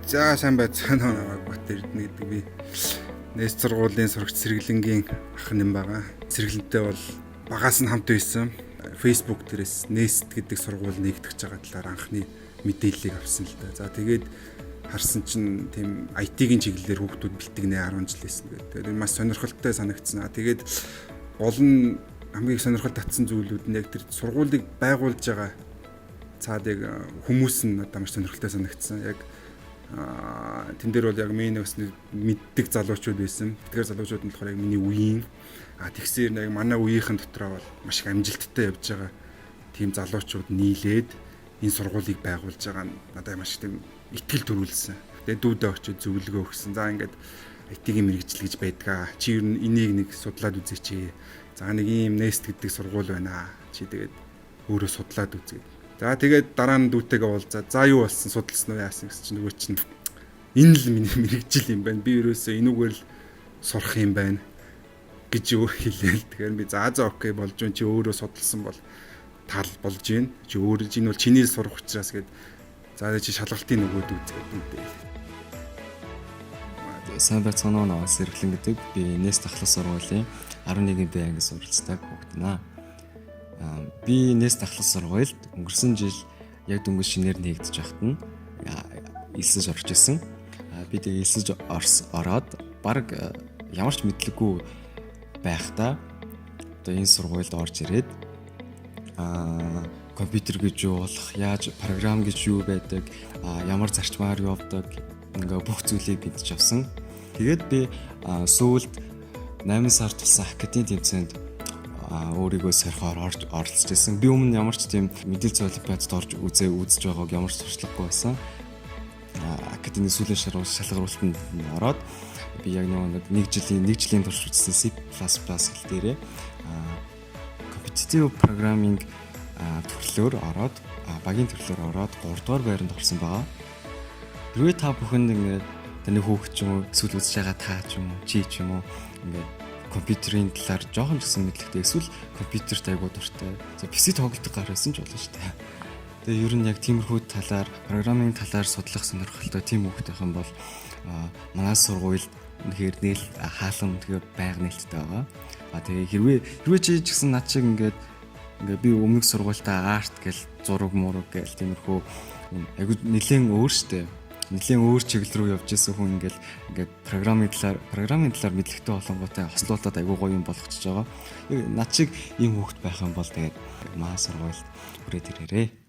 За сайн байцгаана уу намайг Бат Эрдэнэ гэдэг би Нэс сургуулийн сурагч сэргэлэнгийн ах нэм байгаа. Сэргэлэнтэй бол багаас нь хамт байсан. Facebook дээрээс Нэст гэдэг сургууль нэгтгэж байгаа талаар анхны мэдээллийг авсан л да. За тэгээд харсан чинь тийм IT-ийн чиглэлээр хүүхдүүд бэлтгэнэ 10 жил байсан гэдэг. Тэгээд маш сонирхолтой санагдсан. Тэгээд гол нь хамгийн сонирхол татсан зүйлүүд нь яг тэр сургуулийг байгуулж байгаа цаадыг хүмүүс нь одоо маш сонирхолтой санагдсан. Яг тэн дээр бол яг миний өснө мэддэг залуучууд байсан. Тэгэхээр залуучууд нь болохоор яг миний үеийн тэгсээр яг манай үеийнхэн дотроо бол маш их амжилттай явж байгаа тийм залуучууд нийлээд энэ сургуулийг байгуулж байгаа нь надад маш тийм итгэл төрүүлсэн. Тэгээд дүүдээ очиж зөвлөгөө өгсөн. За ингээд IT-ийн мэрэгжил гэж байдгаа. Чи ер нь энийг нэг судлаад үзээч. За нэг ийм Nest гэдэг сургууль байна. Чи тэгээд өөрөө судлаад үзье. За тэгээд дараа нь дүүтэйгээ уулзаад за юу болсон судалсан уу яасан гэсэн чинь нөгөө чинь энэ л миний мэрэгжил юм байна. Би ерөөсөө энүүгээр л сурах юм байна гэж өөр хэлээл. Тэгэхээр би за окей болж байна. Чи өөрөө судалсан бол тал болж байна. Чи өөрөө энэ бол чиний сурах учраас гээд за чи шалгалтын нөгөөд үзгээд үнтэй. Сайн байцгаана уу Сэргэлэн гэдэг би Nest ахлах сургуулийн 11 Б анги суралцдаг хүүхднаа. Би Nest ахлах сургуульд өнгөрсөн жил яг дөнгөж шинээр нэгдэж байхад нь элсэж орж исэн. Би тэгээ элсэж ороод баг ямар ч мэдлэггүй байхдаа одоо энэ сургуульд орж ирээд компьютер гэж юу болох, яаж програм гэж юу байдаг, ямар зарчмаар явдаг ингээ бүх зүйлийг мэдж авсан. Тэгээд би сүүлд 8 сар тулсан академийн тэмцээнд өөрийгөө сорхоор оролцож байсан. Би өмнө ямар ч тийм мэдээлэл олимпиадад орж үзэж байгааг ямар ч туршлагагүй байсан. Академийн сүүлийн шалгаруулалтанд ороод би яг нэг жилийн турш үзсэн C++ хэл дээрээ competitive programming төрлөөр ороод багийн төрлөөр ороод 3 дугаар байранд орсон байгаа. Хэрвээ та бүхэнд ингээд таны хүүхэд ч юм уу эсвэл үзэж байгаа та ч юм уу чи ч юм уу ингээд компьютерийн талаар жоохон ч гэсэн мэдлэгтэй эсвэл компьютерт айгуу дуртай. За PC тоглодог гар байсан ч болно шүү дээ. Тэгээ ер нь яг тиймэрхүү талаар программын талаар судлах сонирхолтой тийм хүүхдийнх юм бол манай сургуульд үнэхээр нээл хаалган үнэхээр байнга нээлттэй байгаа. Тэгээ хэрвээ чи ч гэсэн над шиг ингээд би өмнөх сургуультаа арт гэл зураг мураг гэл тиймэрхүү айгуу нэлээд өөр штэ. Нэлээд өөр чиглэл рүү явж исэн хүн ингээд программын талаар мэдлэгтэй болонготой хослуулаад айгуу гоё юм болгочихж байгаа. Над шиг ийм хүүхэд байх юм бол тэгээд маа сургуульд хүрээд ирээрээ.